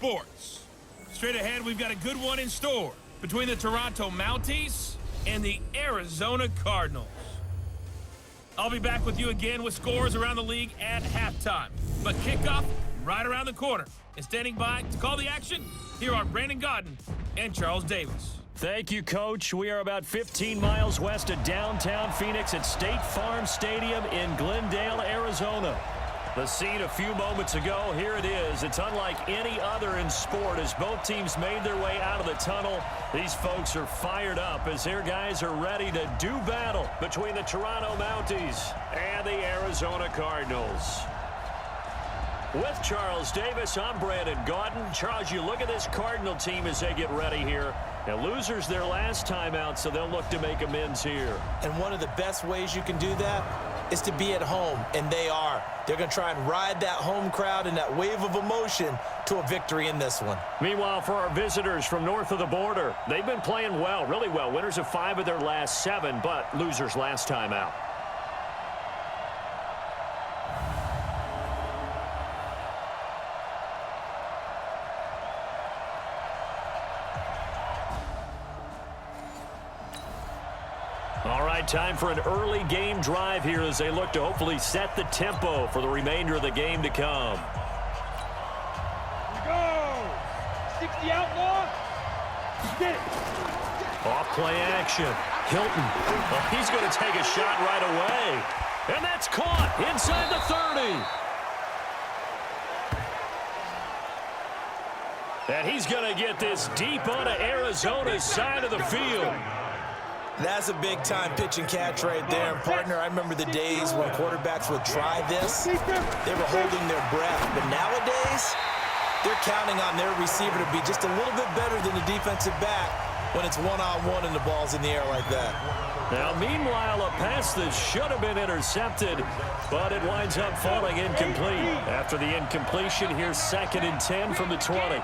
sports. Straight ahead, we've got a good one in store between the Toronto Mounties and the Arizona Cardinals. I'll be back with you again with scores around the league at halftime. But kickoff right around the corner. And standing by to call the action, here are Brandon Godden and Charles Davis. Thank you, Coach. We are about 15 miles west of downtown Phoenix at State Farm Stadium in Glendale, Arizona. The scene a few moments ago, here it is. It's unlike any other in sport as both teams made their way out of the tunnel. These folks are fired up as their guys are ready to do battle between the Toronto Mounties and the Arizona Cardinals. With Charles Davis, I'm Brandon Godden. Charles, you look at this Cardinal team as they get ready here. Now, losers their last time out, so they'll look to make amends here. And one of the best ways you can do that is to be at home, and they are. They're going to try and ride that home crowd and that wave of emotion to a victory in this one. Meanwhile, for our visitors from north of the border, they've been playing well, really well. Winners of 5 of their last 7, but losers last time out. All right, time for an early game drive here as they look to hopefully set the tempo for the remainder of the game to come. Here we go! 60 outlaw! Get it! Off play action. Hilton. Well, he's going to take a shot right away. And that's caught inside the 30. And he's going to get this deep onto Arizona's side of the field. That's a big-time pitch and catch right there. And, partner, I remember the days when quarterbacks would try this. They were holding their breath. But nowadays, they're counting on their receiver to be just a little bit better than the defensive back when it's one-on-one and the ball's in the air like that. Now, meanwhile, a pass that should have been intercepted, but it winds up falling incomplete. After the incompletion, here's 2nd and 10 from the 20.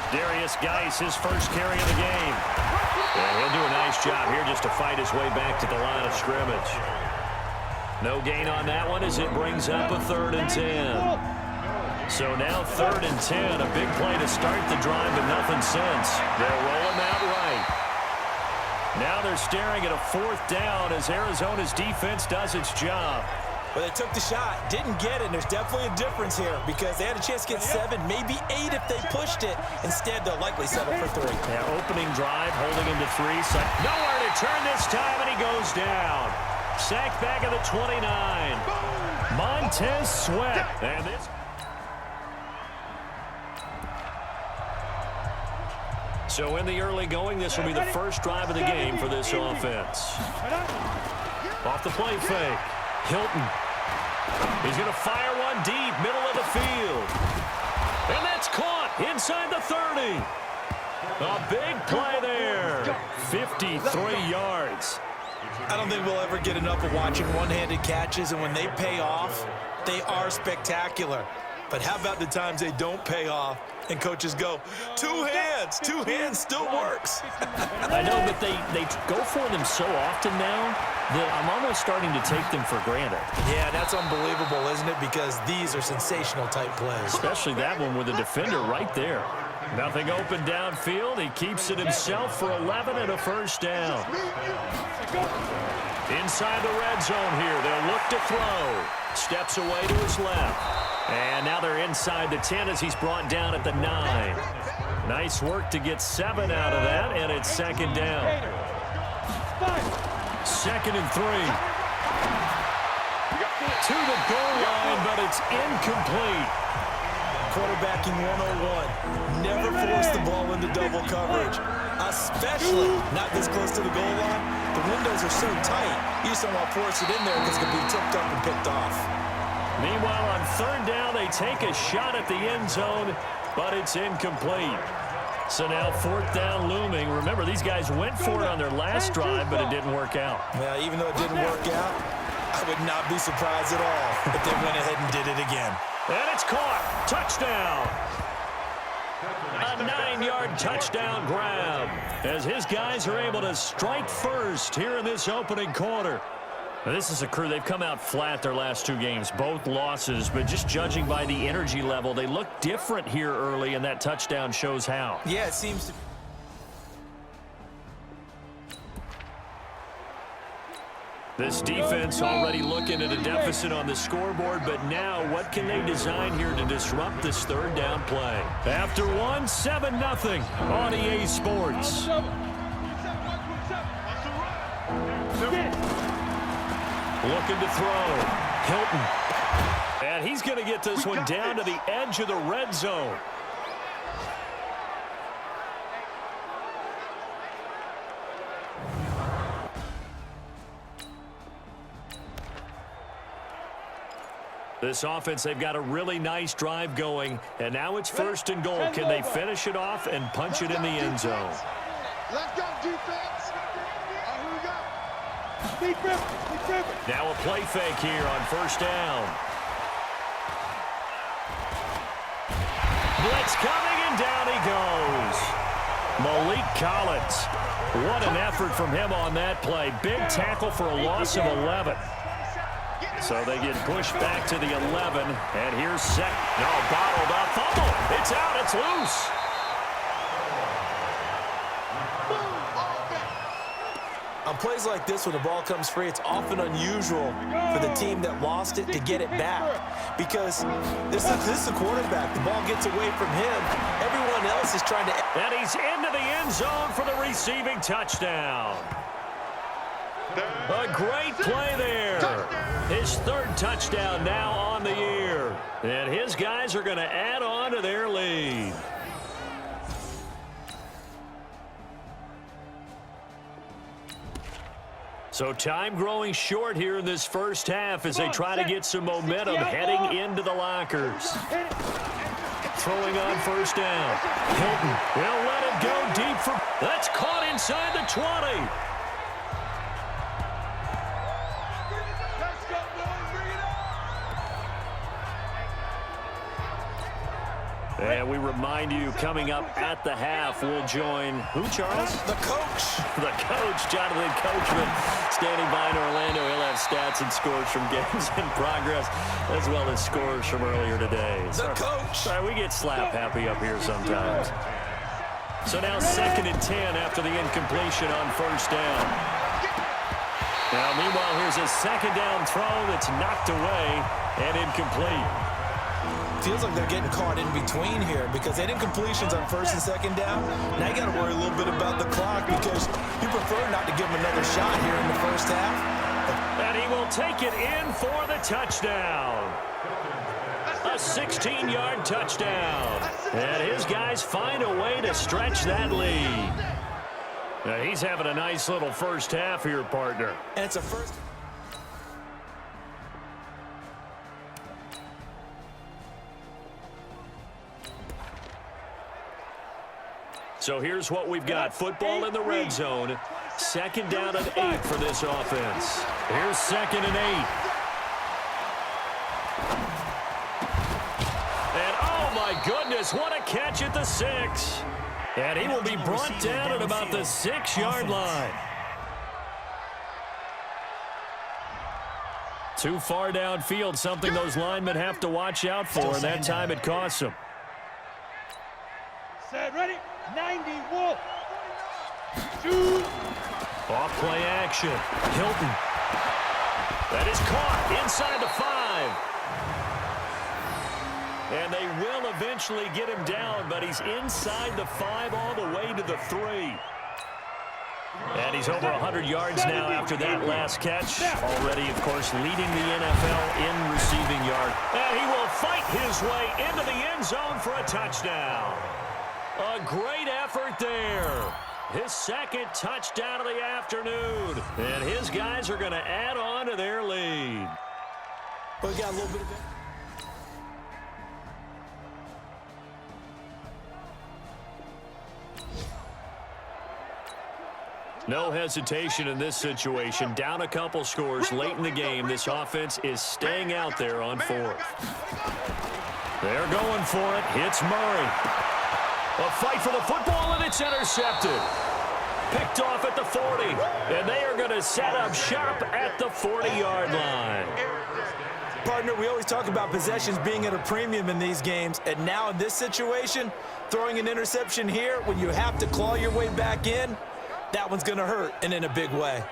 Darius Geis, his first carry of the game. And he'll do a nice job here just to fight his way back to the line of scrimmage. No gain on that one as it brings up a 3rd and 10. So now 3rd and 10, a big play to start the drive, but nothing since. They'll roll him out right. Now they're staring at a 4th down as Arizona's defense does its job. Well, they took the shot, didn't get it, and there's definitely a difference here because they had a chance to get 7, maybe 8 if they pushed it. Instead, they'll likely settle for 3. Yeah, opening drive, holding him to 3. Nowhere to turn this time, and he goes down. Sacked back at the 29. Montez Sweat. And this... So in the early going, this will be the first drive of the game for this offense. Off the play fake. Hilton. He's going to fire one deep, middle of the field. And that's caught inside the 30. A big play there. 53 yards. I don't think we'll ever get enough of watching one-handed catches, and when they pay off, they are spectacular. But how about the times they don't pay off and coaches go, 2 hands, 2 hands still works. I know, but they go for them so often now that I'm almost starting to take them for granted. Yeah, that's unbelievable, isn't it? Because these are sensational type plays. Especially that one with the defender right there. Nothing open downfield. He keeps it himself for 11 and a first down. Inside the red zone here. They'll look to throw. Steps away to his left. And now they're inside the 10 as he's brought down at the 9. Nice work to get 7 out of that, and it's 2nd down. 2nd and 3. To the goal line, but it's incomplete. Quarterbacking 101. Never force the ball into double coverage, especially not this close to the goal line. The windows are so tight, you just don't want to force it in there because it can be tipped up and picked off. Meanwhile, on 3rd down, they take a shot at the end zone, but it's incomplete. So now 4th down looming. Remember, these guys went for it on their last drive, but it didn't work out. Yeah, even though it didn't work out, I would not be surprised at all if they went ahead and did it again. And it's caught. Touchdown. A 9-yard touchdown grab as his guys are able to strike first here in this opening quarter. This is a crew, they've come out flat their last 2 games, both losses, but just judging by the energy level, they look different here early, and that touchdown shows how. Yeah, it seems to. This defense already looking at a deficit on the scoreboard, but now what can they design here to disrupt this 3rd down play? After 1, 7-0 on EA Sports. Looking to throw. Hilton. And he's going to get this one down to the edge of the red zone. This offense, they've got a really nice drive going, and now it's 1st and goal. Can they finish it off and punch it in the end zone? Let's go, defense. Here we go. Now a play fake here on 1st down. Blitz coming, and down he goes. Malik Collins. What an effort from him on that play. Big tackle for a loss of 11. So they get pushed back to the 11, and here's set. No, bottled up. Fumble. It's out. It's loose. On plays like this, when the ball comes free, it's often unusual for the team that lost it to get it back. Because this is the quarterback. The ball gets away from him. Everyone else is trying to. And he's into the end zone for the receiving touchdown. A great play there. His 3rd touchdown now on the year. And his guys are going to add on to their lead. So time growing short here in this 1st half as they try to get some momentum heading into the lockers. Throwing on 1st down. Hilton will let it go deep for. That's caught inside the 20. And we remind you, coming up at the half, we'll join who, Charles? The coach. The coach, Jonathan Coachman, standing by in Orlando. He'll have stats and scores from games in progress, as well as scores from earlier today. The coach. Sorry, we get slap happy up here sometimes. So now 2nd and 10 after the incompletion on 1st down. Now, meanwhile, here's a 2nd down throw that's knocked away and incomplete. Feels like they're getting caught in between here because they did completions on 1st and 2nd down. Now you got to worry a little bit about the clock because you prefer not to give them another shot here in the 1st half. And he will take it in for the touchdown. A 16-yard touchdown. And his guys find a way to stretch that lead. Now he's having a nice little 1st half here, partner. And it's a 1st. So here's what we've got. Football in the red zone. 2nd down and 8 for this offense. Here's 2nd and 8. And oh my goodness, what a catch at the 6. And he will be brought down at about the 6-yard line. Too far downfield, something those linemen have to watch out for, and that time it costs them. Set, ready, 90, Wolf. Shoot. Off play action. Hilton. That is caught inside the 5. And they will eventually get him down, but he's inside the 5 all the way to the 3. And he's over 100 yards now after that last catch. Already, of course, leading the NFL in receiving yard. And he will fight his way into the end zone for a touchdown. A great effort there. His 2nd touchdown of the afternoon. And his guys are going to add on to their lead. But we got a little bit of it. No hesitation in this situation. Down a couple scores late in the game. This offense is staying out there on 4th. They're going for it. Hits Murray. A fight for the football, and it's intercepted. Picked off at the 40. And they are going to set up shop at the 40-yard line. Partner, we always talk about possessions being at a premium in these games, and now in this situation, throwing an interception here when you have to claw your way back in, that one's going to hurt, and in a big way.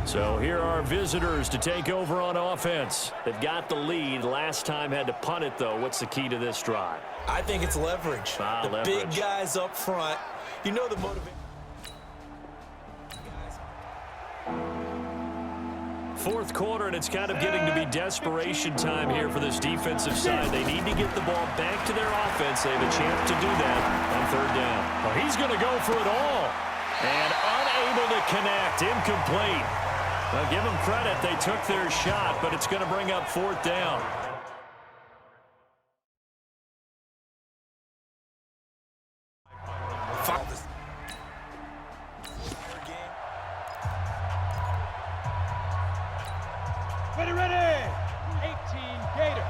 So here are visitors to take over on offense. They've got the lead. Last time had to punt it, though. What's the key to this drive? I think it's leverage. The leverage. Big guys up front. You know the motivation. Fourth quarter, and it's kind of getting to be desperation time here for this defensive side. They need to get the ball back to their offense. They have a chance to do that on third down. Well, he's going to go for it all. And unable to connect. Incomplete. Well, give them credit. They took their shot, but it's going to bring up fourth down. Ready. 18 Gator.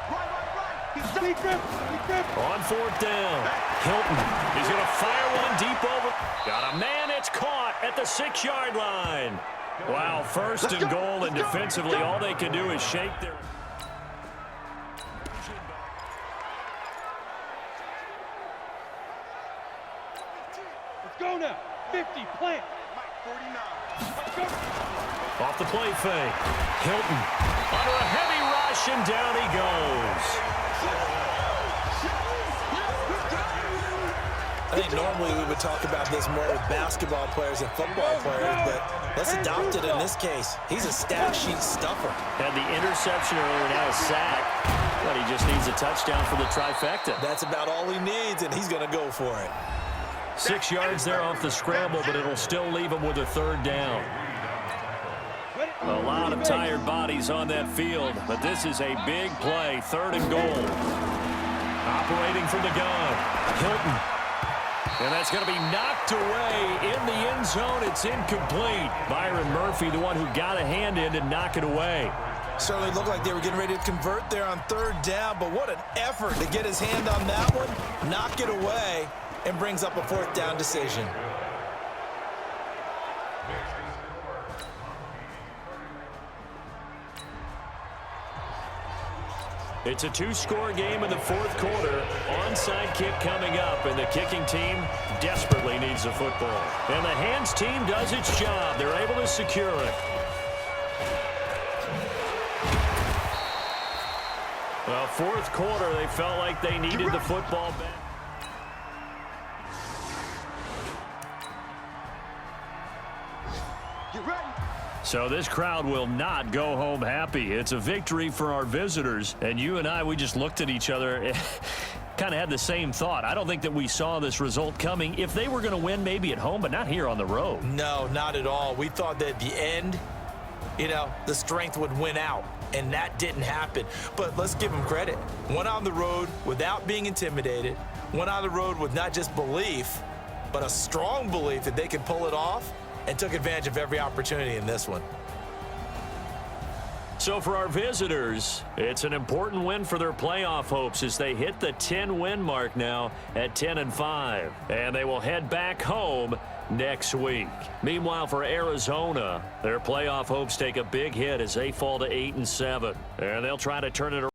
Right. On fourth down, Hilton. He's going to fire one deep over. Got a man. It's caught at the 6-yard line. Wow, first and goal, and defensively, all they can do is shake their... Let's go now. 50, plant. 49. Off the play fake. Hilton under a heavy rush, and down he goes. I think normally we would talk about this more with basketball players and football players, but let's adopt it in this case. He's a stat sheet stuffer. Had the interception earlier, now a sack. But he just needs a touchdown for the trifecta. That's about all he needs, and he's going to go for it. 6 yards there off the scramble, but it'll still leave him with a third down. A lot of tired bodies on that field, but this is a big play, third and goal. Operating from the gun, Hilton. And that's going to be knocked away in the end zone. It's incomplete. Byron Murphy, the one who got a hand in to knock it away. Certainly looked like they were getting ready to convert there on third down, but what an effort to get his hand on that one, knock it away, and brings up a fourth down decision. It's a two-score game in the fourth quarter. Onside kick coming up, and the kicking team desperately needs the football. And the hands team does its job. They're able to secure it. Well, fourth quarter, they felt like they needed the football back. So this crowd will not go home happy. It's a victory for our visitors. And you and I, we just looked at each other, kind of had the same thought. I don't think that we saw this result coming. If they were going to win, maybe at home, but not here on the road. No, not at all. We thought that at the end, the strength would win out. And that didn't happen. But let's give them credit. Went on the road without being intimidated. Went on the road with not just belief, but a strong belief that they could pull it off. And took advantage of every opportunity in this one. So for our visitors, it's an important win for their playoff hopes as they hit the 10-win mark now at 10-5. And they will head back home next week. Meanwhile, for Arizona, their playoff hopes take a big hit as they fall to 8-7. And they'll try to turn it around.